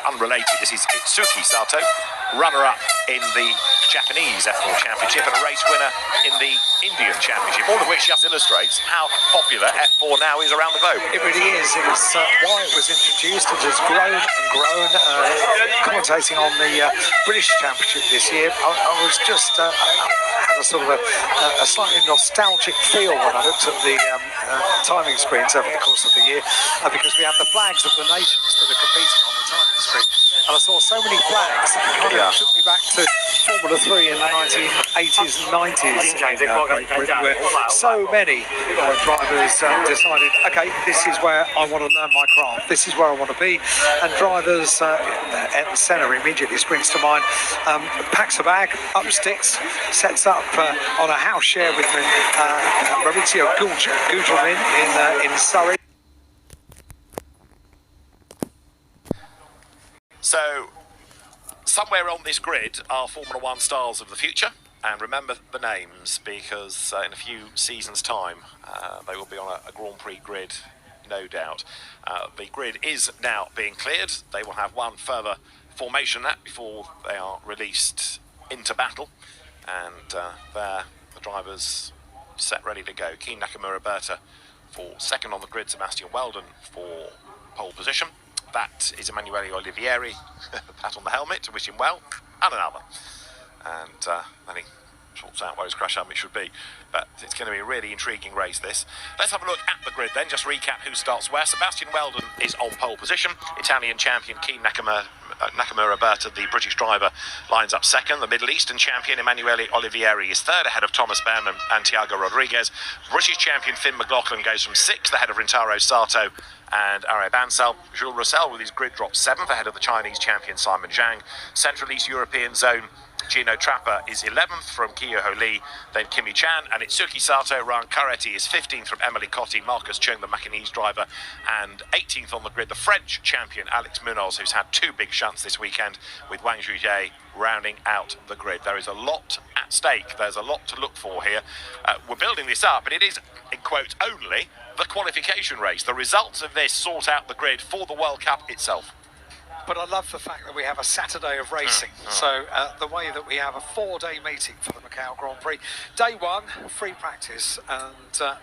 unrelated. This is Itsuki Sato, runner-up in the Japanese F4 Championship and a race winner in the Indian Championship, all of which just illustrates how popular F4 now is around the globe. It really is. It's why it was introduced. It has grown and grown. Commentating on the British Championship this year, I was just had a sort of a slightly nostalgic feel when I looked at the timing screens over the course of the year, because we have the flags of the nations that are competing on the timing screen, and I saw so many flags. It kind of took me back to Formula 3 in the 1980s and 90s, where so many drivers decided, okay, this is where I want to learn my craft, this is where I want to be, and drivers at the centre immediately springs to mind, packs a bag, up sticks, sets up on a house share with Maurizio Gugelmin in Surrey. So, somewhere on this grid are Formula One stars of the future, and remember the names, because in a few seasons' time they will be on a Grand Prix grid, no doubt. The grid is now being cleared. They will have one further formation lap before they are released into battle, and there the drivers set ready to go. Keen Nakamura Berta for second on the grid, Sebastian Weldon for pole position. That is Emanuele Olivieri, pat on the helmet to wish him well, and another. And then he sorts out where his crash helmet should be. But it's going to be a really intriguing race, this. Let's have a look at the grid then, just recap who starts where. Sebastian Weldon is on pole position. Italian champion Keen Nakamura Berta, the British driver, lines up second. The Middle Eastern champion Emanuele Olivieri is third, ahead of Thomas Behrman and Thiago Rodriguez. British champion Finn McLaughlin goes from sixth, ahead of Rintaro Sato and Areb Ansel. Jules Roussel with his grid drop seventh, ahead of the Chinese champion Simon Zhang. Central East European zone, Gino Trapper is 11th from Kyoho Lee, then Kimi Chan, and Itsuki Sato. Ryan Caretti is 15th from Emily Cotti, Marcus Chung, the Macanese driver, and 18th on the grid, the French champion Alex Munoz, who's had two big shunts this weekend, with Wang Zhujie rounding out the grid. There is a lot at stake. There's a lot to look for here. We're building this up, and it is, in quotes, only the qualification race. The results of this sort out the grid for the World Cup itself. But I love the fact that we have a Saturday of racing. So the way that we have a 4-day meeting for the Macau Grand Prix. Day one, free practice, and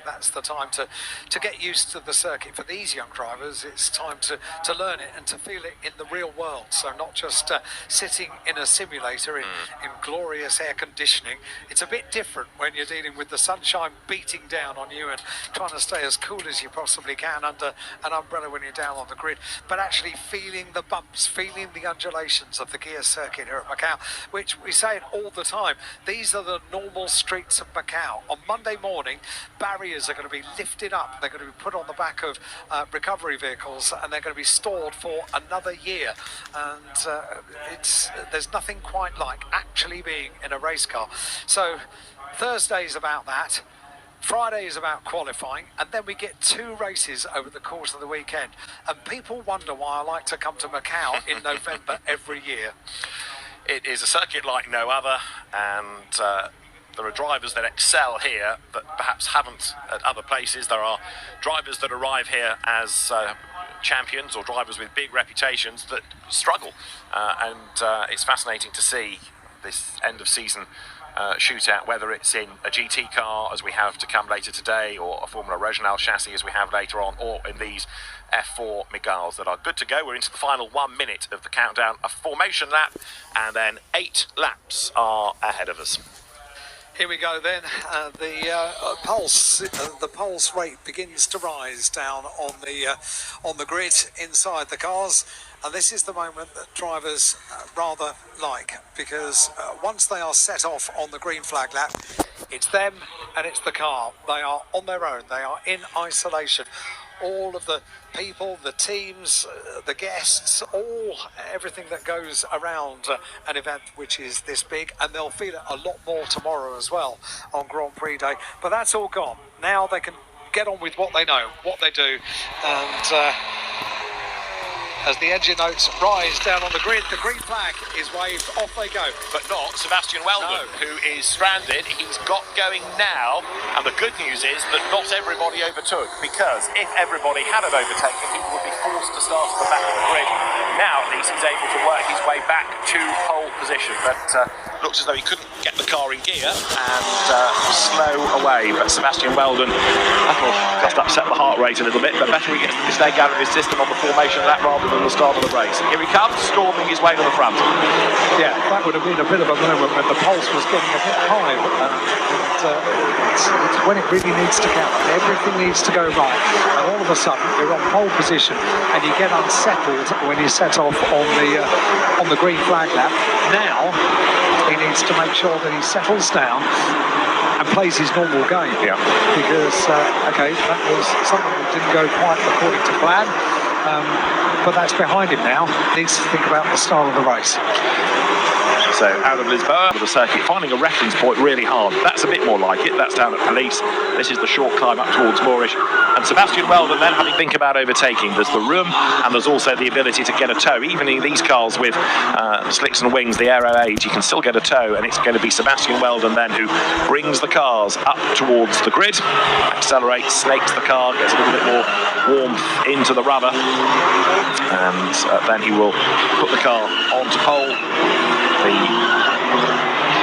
that's the time to get used to the circuit. For these young drivers, it's time to learn it and to feel it in the real world. So not just sitting in a simulator in glorious air conditioning. It's a bit different when you're dealing with the sunshine beating down on you and trying to stay as cool as you possibly can under an umbrella when you're down on the grid, but actually feeling the bumps, feeling the undulations of the gear circuit here at Macau, which we say it all the time. These are the normal streets of Macau. On Monday morning, barriers are going to be lifted up. They're going to be put on the back of recovery vehicles, and they're going to be stored for another year. And there's nothing quite like actually being in a race car. So Thursday is about that. Friday is about qualifying, and then we get two races over the course of the weekend. And people wonder why I like to come to Macau in November every year. It is a circuit like no other, and there are drivers that excel here that perhaps haven't at other places. There are drivers that arrive here as champions or drivers with big reputations that struggle. And it's fascinating to see this end of season shootout, whether it's in a GT car as we have to come later today, or a Formula Regional chassis as we have later on, or in these F4 Mégales that are good to go. We're into the final 1 minute of the countdown, a formation lap, and then 8 laps are ahead of us. Here we go then. The pulse rate begins to rise down on the grid inside the cars. And this is the moment that drivers rather like, because once they are set off on the green flag lap, it's them and it's the car. They are on their own. They are in isolation. All of the people, the teams, the guests, everything that goes around an event which is this big, and they'll feel it a lot more tomorrow as well on Grand Prix Day. But that's all gone. Now they can get on with what they know, what they do, and as the engine notes rise down on the grid. The green flag is waved, off they go. But not Sebastian Weldon, who is stranded. He's got going now, and the good news is that not everybody overtook, because if everybody had overtaken, he would be forced to start at the back of the grid. Now, at least he's able to work his way back to pole position, but looks as though he couldn't get the car in gear and slow away. But Sebastian Weldon, that'll just upset the heart rate a little bit, but better he gets the mistake out of his system on the formation of that rather than the start of the race. Here he comes, storming his way to the front. Yeah, that would have been a bit of a moment when the pulse was getting a bit high, it's when it really needs to count. Everything needs to go right, and all of a sudden you're on pole position and you get unsettled when you set off on the green flag lap. Now he needs to make sure that he settles down and plays his normal game. Yeah. Because okay, that was something that didn't go quite according to plan. But that's behind him now. Needs to think about the start of the race. So out of Lisboa with the circuit, finding a reference point really hard. That's a bit more like it. That's down at Police. This is the short climb up towards Moorish. And Sebastian Weldon then having to think about overtaking. There's the room and there's also the ability to get a tow. Even in these cars with slicks and wings, the Aero age, you can still get a tow, and it's going to be Sebastian Weldon then who brings the cars up towards the grid, accelerates, snakes the car, gets a little bit more warmth into the rubber, and then he will put the car onto pole. The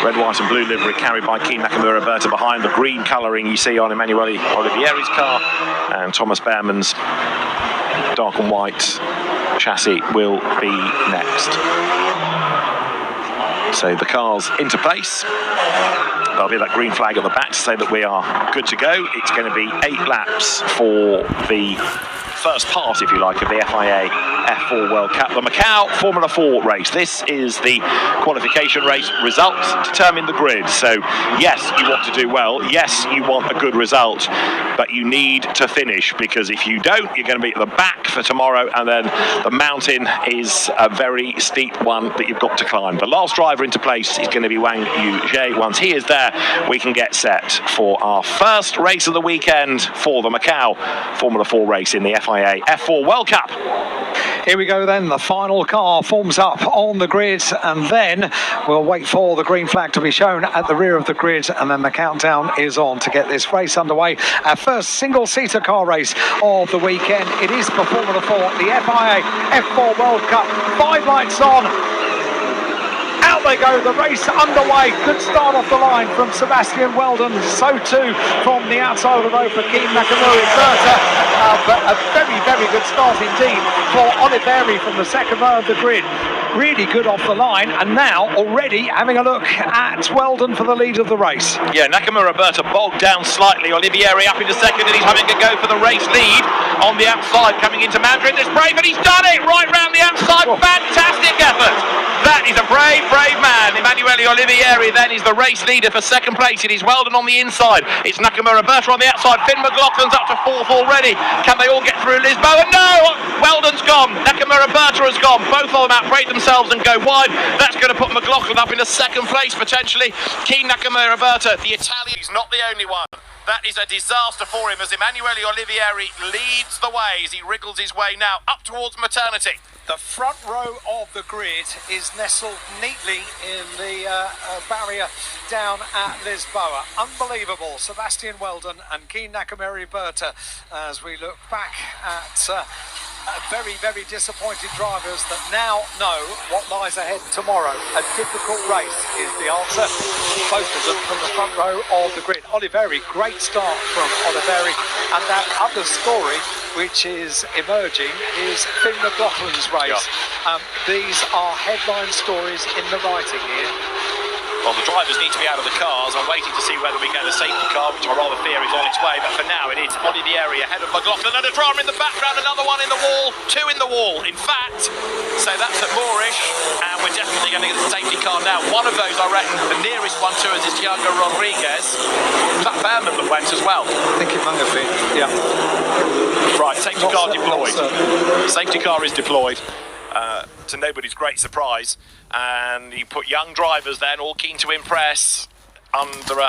red, white and blue livery carried by Keen Nakamura Berta behind. The green colouring you see on Emanuele Olivieri's car, and Thomas Behrmann's dark and white chassis will be next. So the car's into place. There'll be that green flag at the back to say that we are good to go. It's going to be 8 laps for the first part, if you like, of the FIA F4 World Cup, the Macau Formula 4 race. This is the qualification race. Results determine the grid. So yes, you want to do well. Yes, you want a good result, but you need to finish, because if you don't, you're going to be at the back for tomorrow, and then the mountain is a very steep one that you've got to climb. The last driver into place is going to be Wang Yuzhe. Once he is there, we can get set for our first race of the weekend for the Macau Formula 4 race in the FIA F4 World Cup. Here we go then, the final car forms up on the grid, and then we'll wait for the green flag to be shown at the rear of the grid, and then the countdown is on to get this race underway. Our first single-seater car race of the weekend. It is for Formula 4, the FIA F4 World Cup. 5 lights on. Out they go, the race underway. Good start off the line from Sebastian Weldon, so too from the outside of the road for Keen Nakamura Berta. But a very, very good start indeed for Olivieri from the second row of the grid. Really good off the line, and now already having a look at Weldon for the lead of the race. Yeah, Nakamura Berta bogged down slightly. Olivieri up into second, and he's having to go for the race lead on the outside, coming into Madrid. This brave, and he's done it right round the outside. Fantastic effort. That is a brave, brave man. Emanuele Olivieri then is the race leader for second place. It is Weldon on the inside. It's Nakamura Berta on the outside. Finn McLaughlin's up to 4th already. Can they all get through Lisboa? No! Weldon's gone. Nakamura Berta has gone. Both of them outbrake themselves and go wide. That's going to put McLaughlin up into second place potentially. Keen Nakamura Berta, the Italian, he's not the only one. That is a disaster for him as Emanuele Olivieri leads the way as he wriggles his way now up towards maternity. The front row of the grid is nestled neatly in the barrier down at Lisboa. Unbelievable. Sebastian Weldon and Keen Nakamura Berta as we look back at very, very disappointed drivers that now know what lies ahead tomorrow. A difficult race is the answer. Both of them from the front row of the grid. Olivieri, great start from Olivieri, and that other story which is emerging is Finn McLaughlin's race. Yeah. These are headline stories in the writing here. Well, the drivers need to be out of the cars. I'm waiting to see whether we get a safety car, which I rather fear is on its way. But for now, it is Olivieri ahead of McLaughlin. And a drama in the background, another one in the wall, 2 in the wall, in fact. So that's at Moorish, and we're definitely going to get the safety car now. One of those, I reckon, the nearest one to us is Thiago Rodriguez. Was that Behrmann that went as well? I think it might have been, yeah. Right, safety car deployed. Safety car is deployed. To nobody's great surprise, and you put young drivers then all keen to impress under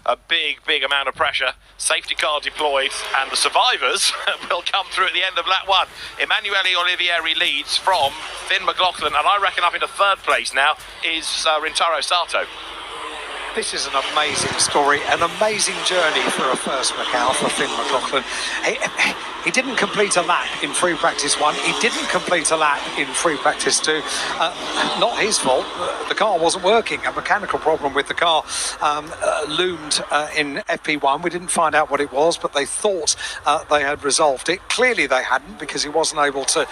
a big amount of pressure. Safety car deployed, and the survivors will come through at the end of lap 1. Emanuele Olivieri leads from Finn McLaughlin, and I reckon up into 3rd place now is Rintaro Sato. This is an amazing story, an amazing journey for a first Macau for Finn McLaughlin. He didn't complete a lap in free practice 1. He didn't complete a lap in free practice 2. Not his fault. The car wasn't working. A mechanical problem with the car loomed in FP1. We didn't find out what it was, but they thought they had resolved it. Clearly they hadn't, because he wasn't able to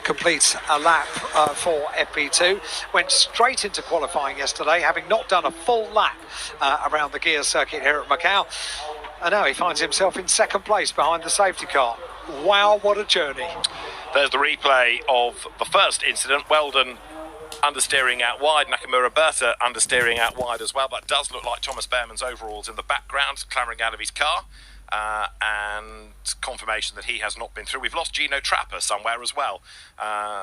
complete a lap for FP2. Went straight into qualifying yesterday, having not done a full lap around the gear circuit here at Macau, and now he finds himself in 2nd place behind the safety car. Wow, what a journey. There's the replay of the first incident. Weldon understeering out wide, Nakamura Berta understeering out wide as well, but it does look like Thomas Behrmann's overalls in the background, clambering out of his car, and confirmation that he has not been through. We've lost Gino Trapper somewhere as well,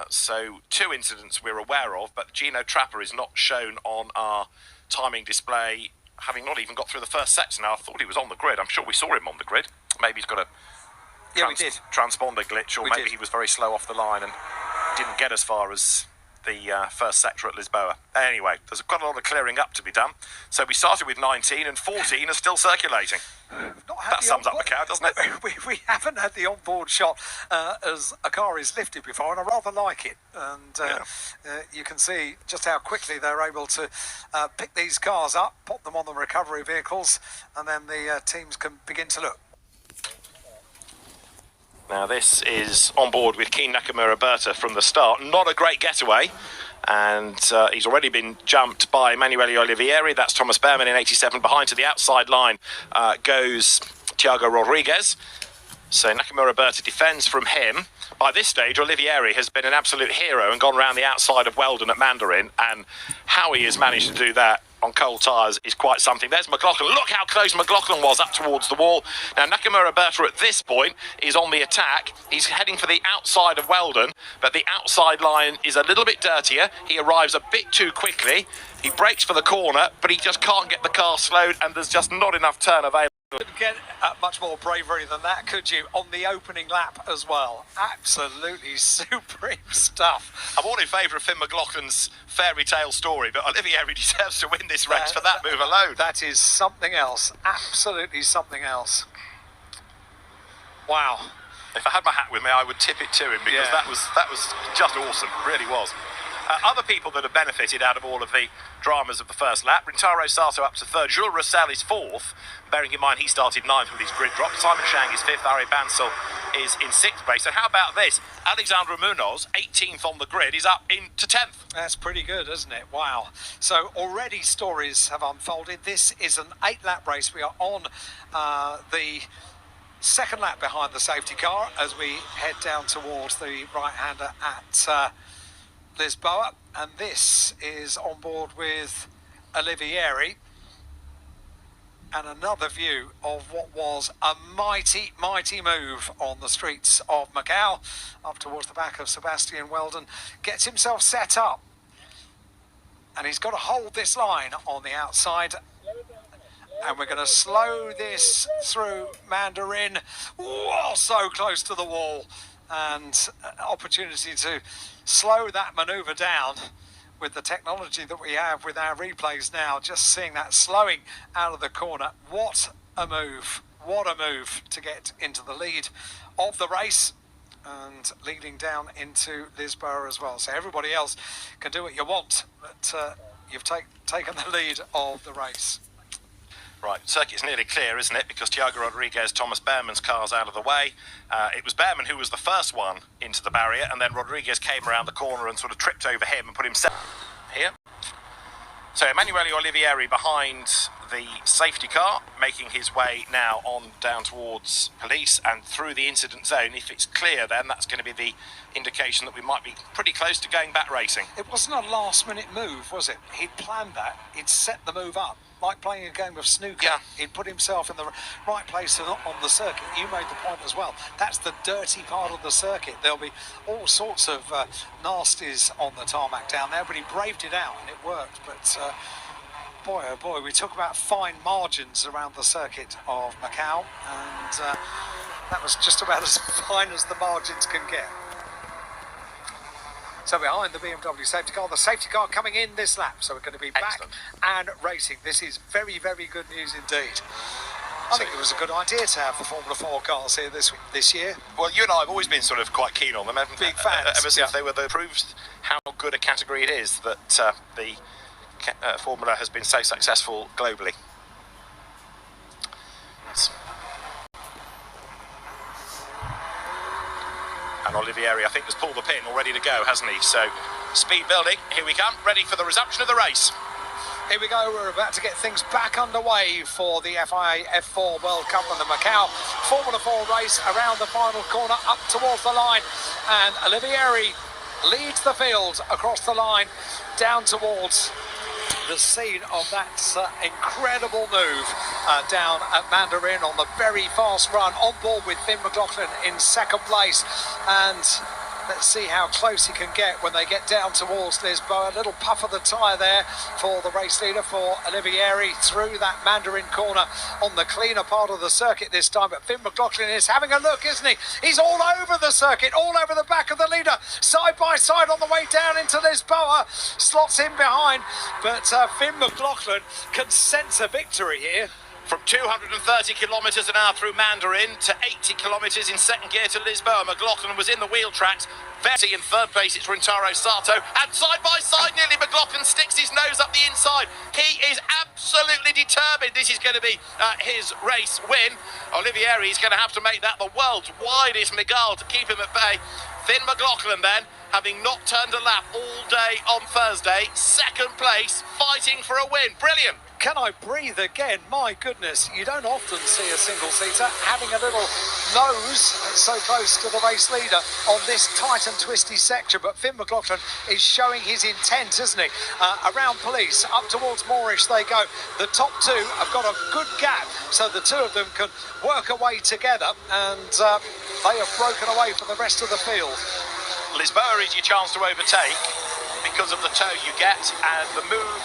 so 2 incidents we're aware of, but Gino Trapper is not shown on our timing display, having not even got through the first sets. Now, I thought he was on the grid. I'm sure we saw him on the grid. Maybe he's got a transponder glitch, or maybe he was very slow off the line and didn't get as far as the first sector at Lisboa. Anyway, there's quite a lot of clearing up to be done. So we started with 19 and 14 are still circulating. That sums up Macau, doesn't it? We haven't had the onboard shot as a car is lifted before, and I rather like it. And you can see just how quickly they're able to pick these cars up, pop them on the recovery vehicles, and then the teams can begin to look. Now this is on board with Keen Nakamura Berta from the start. Not a great getaway, and he's already been jumped by Emanuele Olivieri. That's Thomas Behrmann in 87. Behind to the outside line goes Thiago Rodriguez. So Nakamura Berta defends from him. By this stage, Olivieri has been an absolute hero and gone round the outside of Weldon at Mandarin, and how he has managed to do that on cold tyres is quite something. There's McLaughlin. Look how close McLaughlin was up towards the wall. Now, Nakamura Berta at this point is on the attack. He's heading for the outside of Weldon, but the outside line is a little bit dirtier. He arrives a bit too quickly. He brakes for the corner, but he just can't get the car slowed, and there's just not enough turn available. Couldn't get much more bravery than that, could you? On the opening lap as well. Absolutely supreme stuff. I'm all in favour of Finn McLaughlin's fairy tale story, but Olivieri deserves to win this race for that move alone. That is something else. Absolutely something else. Wow. If I had my hat with me, I would tip it to him, because that was just awesome. Really was. Other people that have benefited out of all of the dramas of the first lap: Rintaro Sato up to 3rd, Jules Roussel is 4th, bearing in mind he started 9th with his grid drop. Simon Shang is 5th, Ari Bansal is in 6th place. So how about this? Alexandra Munoz, 18th on the grid, is up into 10th. That's pretty good, isn't it? Wow. So already stories have unfolded. This is an 8-lap race. We are on the 2nd lap behind the safety car as we head down towards the right-hander at Lisboa, and this is on board with Olivieri, and another view of what was a mighty move on the streets of Macau up towards the back of Sebastian Weldon. Gets himself set up, and he's got to hold this line on the outside, and we're going to slow this through Mandarin. Whoa, so close to the wall, and opportunity to slow that manoeuvre down with the technology that we have with our replays now. Just seeing that slowing out of the corner. What a move. What a move to get into the lead of the race and leading down into Lisboa as well. So everybody else can do what you want, but you've taken the lead of the race. Right, circuit's nearly clear, isn't it? Because Thiago Rodriguez, Thomas Behrmann's car's out of the way. It was Behrmann who was the first one into the barrier, and then Rodriguez came around the corner and sort of tripped over him and put himself here. So Emanuele Olivieri behind the safety car, making his way now on down towards police and through the incident zone. If it's clear, then that's going to be the indication that we might be pretty close to going back racing. It wasn't a last-minute move, was it? He'd planned that. He'd set the move up. Like playing a game of snooker. Yeah. He'd put himself in the right place on the circuit. You made the point as well. That's the dirty part of the circuit. There'll be all sorts of nasties on the tarmac down there, but he braved it out and it worked. But boy, oh boy, we talk about fine margins around the circuit of Macau, and that was just about as fine as the margins can get. So behind the BMW safety car, the safety car coming in this lap, so we're going to be back and racing. This is very, very good news indeed. I think it was a good idea to have the Formula 4 cars here this year. Well, you and I have always been sort of quite keen on them, haven't we? Big fans. Ever since they were proved how good a category it is that the Formula has been so successful globally. And Olivieri, I think, has pulled the pin all ready to go, hasn't he? So, speed building, here we come, ready for the resumption of the race. Here we go, we're about to get things back underway for the FIA F4 World Cup and the Macau Formula 4 race around the final corner up towards the line. And Olivieri leads the field across the line down towards the scene of that incredible move down at Mandarin on the very fast run, on board with Finn McLaughlin in second place. And let's see how close he can get when they get down towards Lisboa. A little puff of the tyre there for the race leader, for Olivieri, through that Mandarin corner on the cleaner part of the circuit this time. But Finn McLaughlin is having a look, isn't he? He's all over the circuit, all over the back of the leader, side by side on the way down into Lisboa. Slots in behind, but Finn McLaughlin can sense a victory here. From 230 kilometres an hour through Mandarin to 80 kilometres in second gear to Lisboa, McLaughlin was in the wheel tracks. Vetty in third place, it's Rintaro Sato. And side by side, nearly McLaughlin sticks his nose up the inside. He is absolutely determined this is going to be his race win. Olivieri is going to have to make that the world's widest Miguel to keep him at bay. Finn McLaughlin then, having not turned a lap all day on Thursday, second place, fighting for a win. Brilliant. Can I breathe again? My goodness, you don't often see a single-seater having a little nose so close to the race leader on this tight and twisty section. But Finn McLaughlin is showing his intent, isn't he? Around Police, up towards Moorish they go. The top two have got a good gap, so the two of them can work away together, and they have broken away from the rest of the field. Lisboa is your chance to overtake because of the toe you get, and the move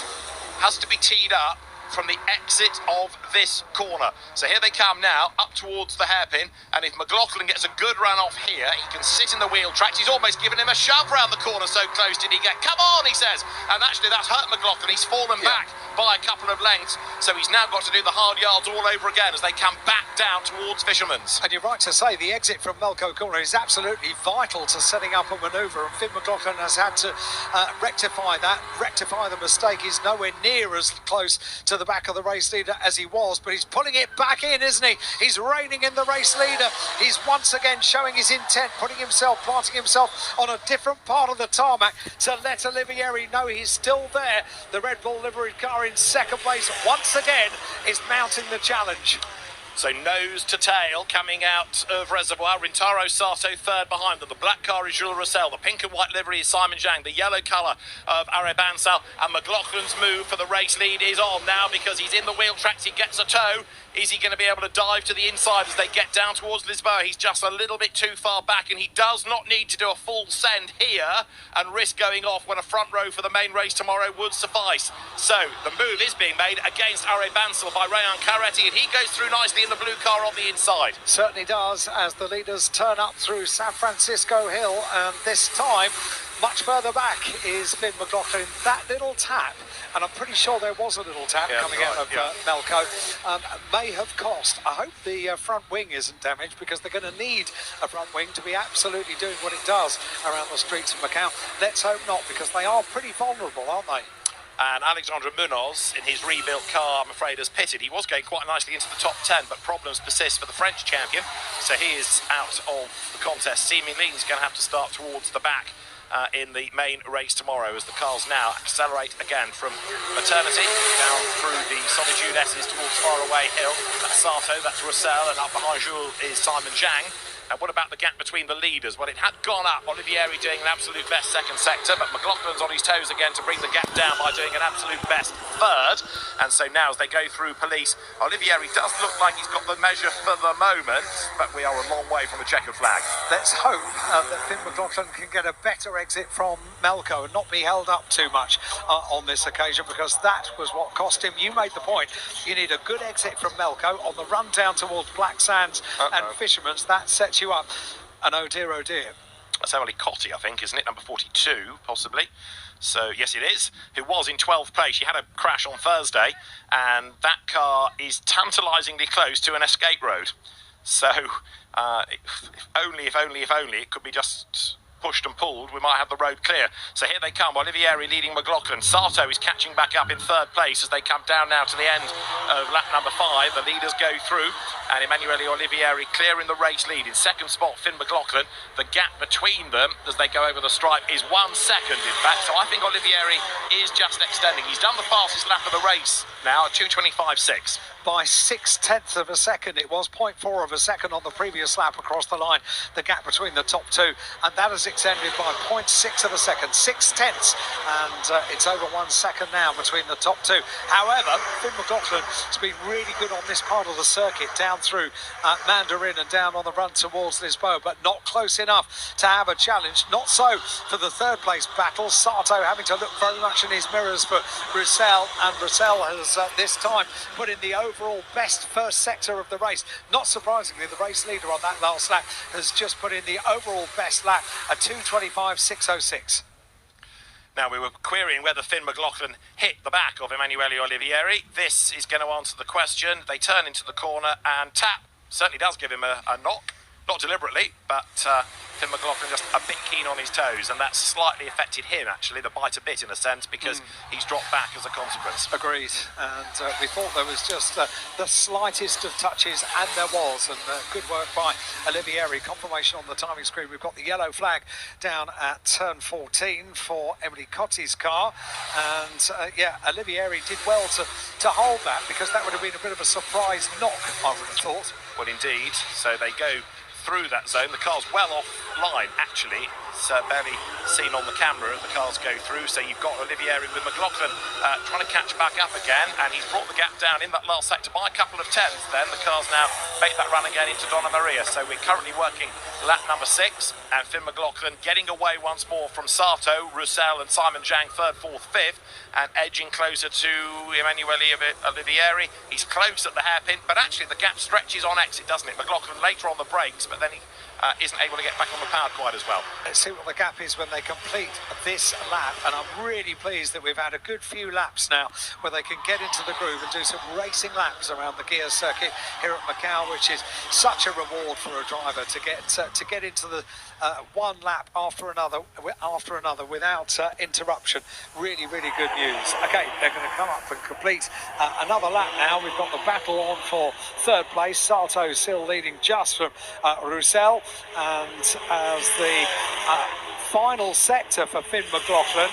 has to be teed up from the exit of this corner. So here they come now, up towards the hairpin, and if McLaughlin gets a good run off here, he can sit in the wheel tracks. He's almost given him a shove round the corner, so close did he get. Come on, he says. And actually that's hurt McLaughlin. He's fallen back by a couple of lengths, so he's now got to do the hard yards all over again as they come back down towards Fisherman's. And you're right to say the exit from Melco Corner is absolutely vital to setting up a manoeuvre, and Finn McLaughlin has had to rectify the mistake. He's nowhere near as close to the back of the race leader as he was, but he's pulling it back in, isn't he? He's reining in the race leader. He's once again showing his intent, planting himself on a different part of the tarmac to let Olivieri know he's still there. The Red Bull liveried car in second place once again is mounting the challenge. So nose to tail coming out of Reservoir. Rintaro Sato third behind them. The black car is Jules Roussel. The pink and white livery is Simon Zhang. The yellow colour of Arebansal. And McLaughlin's move for the race lead is on now because he's in the wheel tracks. He gets a toe. Is he going to be able to dive to the inside as they get down towards Lisboa? He's just a little bit too far back, and he does not need to do a full send here and risk going off when a front row for the main race tomorrow would suffice. So the move is being made against Arebansal by Rayan Caretti, and he goes through nicely in the blue car on the inside. Certainly does, as the leaders turn up through San Francisco Hill, and this time much further back is Finn McLaughlin. That little tap, and I'm pretty sure there was a little tap coming out of Melco, may have cost. I hope the front wing isn't damaged, because they're going to need a front wing to be absolutely doing what it does around the streets of Macau. Let's hope not, because they are pretty vulnerable, aren't they? And Alexandre Munoz, in his rebuilt car, I'm afraid, has pitted. He was going quite nicely into the top 10, but problems persist for the French champion. So he is out of the contest. Seemingly, he's going to have to start towards the back in the main race tomorrow, as the cars now accelerate again from Maternity down through the Solitude S's towards Faraway Hill. That's Sato, that's Roussel, and up behind Jules is Simon Zhang. And what about the gap between the leaders? Well, it had gone up. Olivieri doing an absolute best second sector, but McLaughlin's on his toes again to bring the gap down by doing an absolute best third. And so now as they go through police, Olivieri does look like he's got the measure for the moment, but we are a long way from a checkered flag. Let's hope that Finn McLaughlin can get a better exit from Melco and not be held up too much on this occasion, because that was what cost him. You made the point. You need a good exit from Melco on the run down towards Black Sands and Fisherman's. That sets you up. And oh dear, that's Emily Cotty, I think, isn't it? Number 42, possibly. So, yes, it is. Who was in 12th place. She had a crash on Thursday, and that car is tantalisingly close to an escape road. So, if only, it could be just pushed and pulled, we might have the road clear. So here they come, Olivieri leading McLaughlin. Sato is catching back up in third place as they come down now to the end of lap number 5. The leaders go through, and Emanuele Olivieri clearing the race lead. In second spot, Finn McLaughlin. The gap between them as they go over the stripe is 1 second, in fact. So I think Olivieri is just extending. He's done the fastest lap of the race now at 2:25.6. By 0.6 of a second. It was 0.4 of a second on the previous lap across the line, the gap between the top two, and that has extended by 0.6 of a second, 0.6, and it's over 1 second now between the top two. However, Finn McLaughlin has been really good on this part of the circuit, down through Mandarin and down on the run towards Lisboa, but not close enough to have a challenge. Not so for the third place battle. Sato having to look very much in his mirrors for Roussel, and Roussel has this time put in the overall best first sector of the race. Not surprisingly, the race leader on that last lap has just put in the overall best lap, a 2:25.606. Now, we were querying whether Finn McLaughlin hit the back of Emanuele Olivieri. This is going to answer the question. They turn into the corner, and Tap certainly does give him a knock. Not deliberately, but Finn McLaughlin just a bit keen on his toes, and that's slightly affected him, actually, the bite a bit in a sense, because he's dropped back as a consequence. Agreed, and we thought there was just the slightest of touches, and there was, and good work by Olivieri. Confirmation on the timing screen. We've got the yellow flag down at turn 14 for Emily Cotty's car, and yeah, Olivieri did well to hold that, because that would have been a bit of a surprise knock, I would have thought. Well, indeed. So they go through that zone. The car's well offline, actually. It's barely seen on the camera as the cars go through. So you've got Olivieri with McLaughlin trying to catch back up again, and he's brought the gap down in that last sector by a couple of tenths. Then the car's now make that run again into Donna Maria. So we're currently working lap number 6, and Finn McLaughlin getting away once more from Sato, Roussel and Simon Zhang, 3rd, 4th, 5th, and edging closer to Emanuele Olivieri. He's close at the hairpin, but actually the gap stretches on exit, doesn't it? McLaughlin later on the brakes, but then he isn't able to get back on the power quite as well. Let's see what the gap is when they complete this lap, and I'm really pleased that we've had a good few laps now where they can get into the groove and do some racing laps around the gear circuit here at Macau, which is such a reward for a driver to get into the one lap after another without interruption. Really good news. Okay, they're going to come up and complete another lap now. We've got the battle on for third place. Sato still leading just from Roussel, and as the final sector for Finn McLaughlin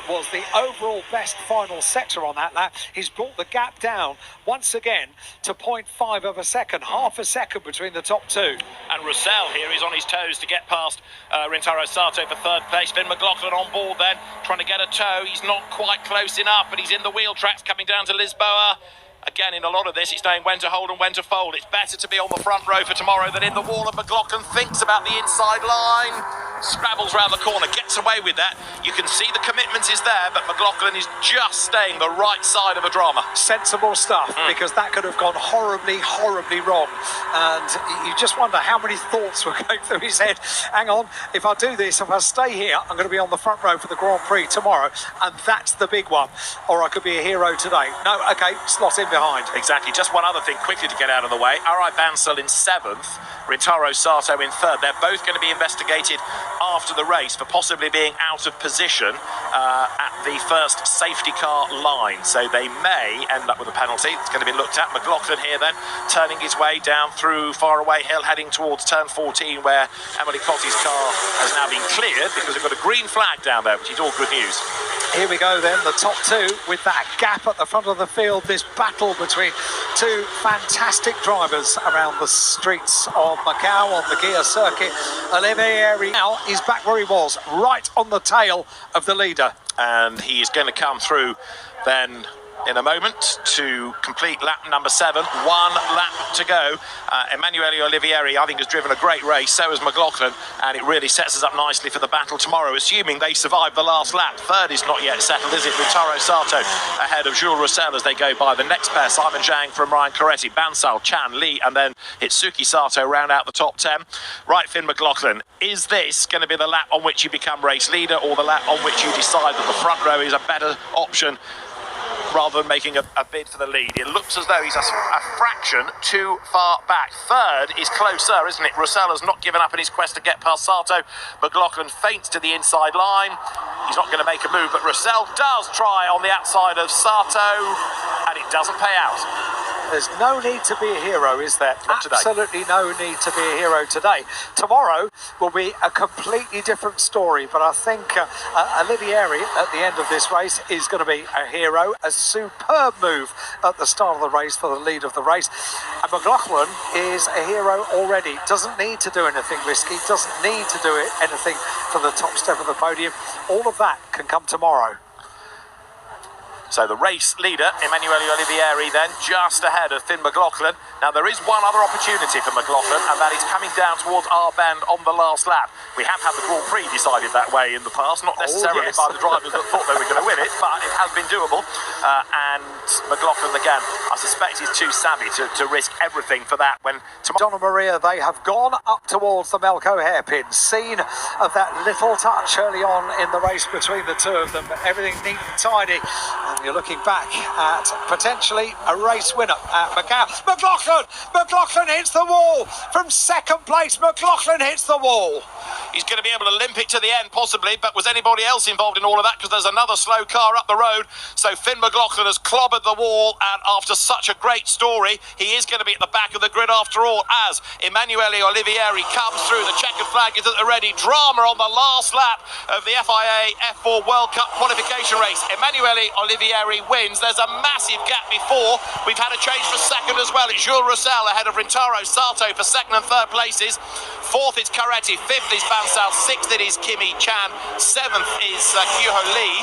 was the overall best final sector on that lap. He's brought the gap down once again to 0.5 of a second, half a second between the top two. And Roussel here is on his toes to get past Rintaro Sato for third place. Finn McLaughlin on board then, trying to get a toe. He's not quite close enough, but he's in the wheel tracks coming down to Lisboa. Again, in a lot of this, it's knowing when to hold and when to fold. It's better to be on the front row for tomorrow than in the wall, and McLaughlin thinks about the inside line. Scrabbles round the corner, gets away with that. You can see the commitment is there, but McLaughlin is just staying the right side of a drama. Sensible stuff, because that could have gone horribly wrong. And you just wonder how many thoughts were going through his head. Hang on, if I do this, if I stay here, I'm going to be on the front row for the Grand Prix tomorrow, and that's the big one. Or I could be a hero today. No, okay, slot in behind. Exactly. Just one other thing quickly to get out of the way. Ari Bansal in 7th, Rintaro Sato in 3rd. They're both going to be investigated after the race for possibly being out of position at the first safety car line. So they may end up with a penalty. It's going to be looked at. McLaughlin here then, turning his way down through Faraway Hill, heading towards turn 14, where Emily Cotty's car has now been cleared because we've got a green flag down there, which is all good news. Here we go then, the top two with that gap at the front of the field, this battle between Two fantastic drivers around the streets of Macau on the gear circuit. Olivieri now is back where he was, right on the tail of the leader. And he is going to come through then in a moment to complete lap number 7. 1 lap to go. Emanuele Olivieri, I think, has driven a great race. So has McLaughlin, and it really sets us up nicely for the battle tomorrow, assuming they survive the last lap. Third is not yet settled, is it? Rintaro Sato ahead of Jules Roussel as they go by. The next pair, Simon Zhang from Ryan Coretti, Bansal, Chan, Lee, and then Itsuki Sato round out the top 10. Right, Finn McLaughlin, is this going to be the lap on which you become race leader, or the lap on which you decide that the front row is a better option rather than making a bid for the lead? It looks as though he's a fraction too far back. Third is closer, isn't it? Roussel has not given up in his quest to get past Sato. McLaughlin feints to the inside line. He's not going to make a move, but Roussel does try on the outside of Sato, and it doesn't pay out. There's no need to be a hero, is there? Not today. Absolutely no need to be a hero today. Tomorrow will be a completely different story, but I think Olivieri at the end of this race is going to be a hero. A superb move at the start of the race for the lead of the race. And McLaughlin is a hero already. Doesn't need to do anything risky, doesn't need to do anything for the top step of the podium. All of that can come tomorrow. So the race leader, Emanuele Olivieri, then just ahead of Finn McLaughlin. Now there is one other opportunity for McLaughlin, and that is coming down towards our bend on the last lap. We have had the Grand Prix decided that way in the past, not necessarily by the drivers that thought they were going to win it, but it has been doable. And McLaughlin, again, I suspect he's too savvy to risk everything for that. When Donna Maria, they have gone up towards the Melco hairpin. Scene of that little touch early on in the race between the two of them, but everything neat and tidy. And you're looking back at potentially a race winner at Macau. McLaughlin hits the wall. From second place, McLaughlin hits the wall. He's going to be able to limp it to the end, possibly, but was anybody else involved in all of that? Because there's another slow car up the road. So Finn McLaughlin has clobbered the wall, and after such a great story, he is going to be at the back of the grid after all, as Emanuele Olivieri comes through. The checkered flag is at the ready. Drama on the last lap of the FIA F4 World Cup qualification race. Emanuele Olivieri wins. There's a massive gap before. We've had a change for second as well. It's Jules Roussel ahead of Rintaro Sato for second and third places. Fourth is Coretti. Fifth is Bansal. Sixth it is Kimi Chan. Seventh is Kyuho Lee.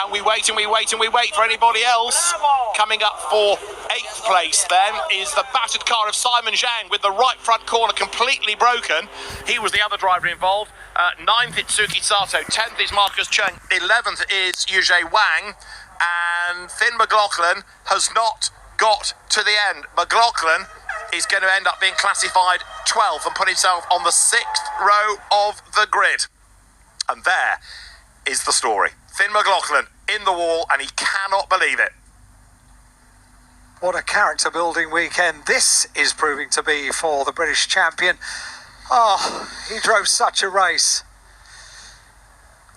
And we wait and we wait and we wait for anybody else. Coming up for eighth place then is the battered car of Simon Zhang with the right front corner completely broken. He was the other driver involved. Ninth Itsuki Sato. 10th is Marcus Cheng. 11th is Yuzhe Wang. And Finn McLaughlin has not got to the end. McLaughlin is going to end up being classified 12th and put himself on the 6th row of the grid. And there is the story. Finn McLaughlin in the wall, and he cannot believe it. What a character building weekend this is proving to be for the British champion. Oh, he drove such a race.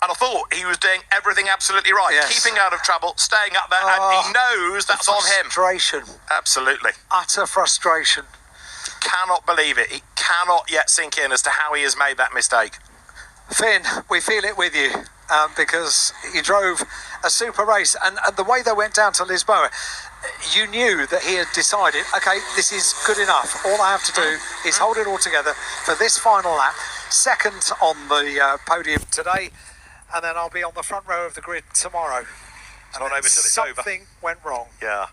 And I thought he was doing everything absolutely right. Yes. Keeping out of trouble, staying up there, and he knows that's on him. Frustration. Absolutely. Utter frustration. Cannot believe it. He cannot yet sink in as to how he has made that mistake. Finn, we feel it with you, because he drove a super race, and the way they went down to Lisboa, you knew that he had decided, okay, this is good enough. All I have to do is hold it all together for this final lap, second on the podium today, and then I'll be on the front row of the grid tomorrow. And not over till it's over. Something went wrong. Yeah.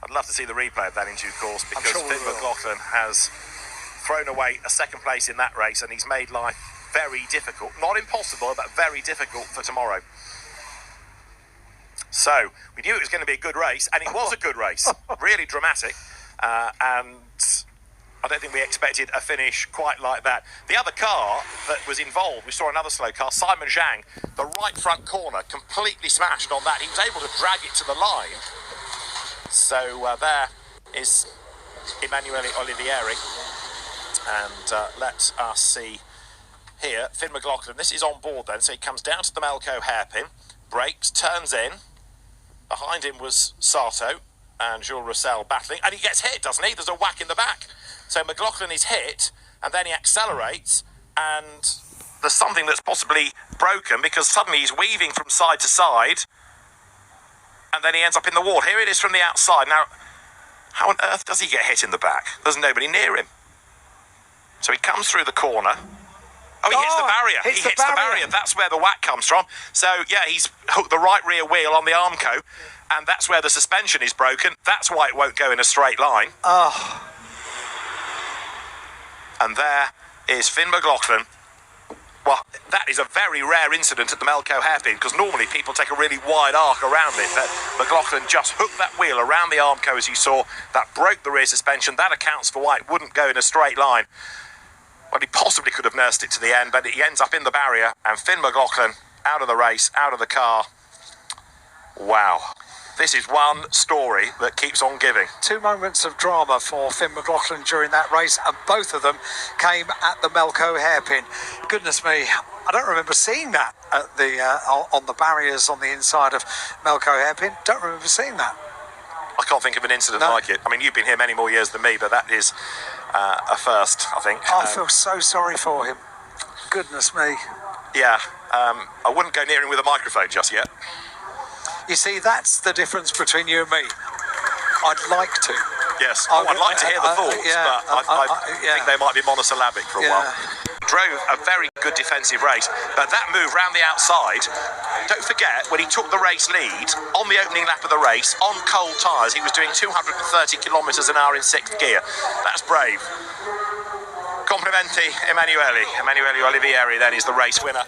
I'd love to see the replay of that in due course, because sure Finn McLaughlin has thrown away a second place in that race, and he's made life very difficult. Not impossible, but very difficult for tomorrow. So, we knew it was going to be a good race, and it was a good race. Really dramatic. And I don't think we expected a finish quite like that. The other car that was involved, we saw another slow car, Simon Zhang, the right front corner, completely smashed on that. He was able to drag it to the line. So there is Emanuele Olivieri. And let us see here, Finn McLaughlin. This is on board then, so he comes down to the Melco hairpin, brakes, turns in. Behind him was Sato and Jules Roussel battling, and he gets hit, doesn't he? There's a whack in the back. So McLaughlin is hit, and then he accelerates, and there's something that's possibly broken, because suddenly he's weaving from side to side, and then he ends up in the wall. Here it is from the outside. Now, How on earth does he get hit in the back? There's nobody near him. So he comes through the corner. Oh, he hits the barrier. He hits the barrier. That's where the whack comes from. So, yeah, he's hooked the right rear wheel on the Armco, and that's where the suspension is broken. That's why it won't go in a straight line. Oh. And there is Finn McLaughlin. Well, that is a very rare incident at the Macau hairpin, because normally people take a really wide arc around it. But McLaughlin just hooked that wheel around the Armco, as you saw. That broke the rear suspension. That accounts for why it wouldn't go in a straight line. Well, he possibly could have nursed it to the end, but he ends up in the barrier, and Finn McLaughlin out of the race, out of the car. Wow. This is one story that keeps on giving. 2 moments of drama for Finn McLaughlin during that race, and both of them came at the Macau hairpin. Goodness me, I don't remember seeing that at the on the barriers on the inside of Macau hairpin. Don't remember seeing that. I can't think of an incident like it. I mean, you've been here many more years than me, but that is a first, I think. I feel so sorry for him. Goodness me. Yeah, I wouldn't go near him with a microphone just yet. You see, that's the difference between you and me. I'd like to. Yes, I'd like to hear the thoughts, but I think they might be monosyllabic for a while. Drove a very good defensive race, but that move round the outside, don't forget, when he took the race lead on the opening lap of the race, on cold tyres, he was doing 230 kilometres an hour in 6th gear. That's brave. Complimenti Emanuele. Emanuele Olivieri then is the race winner.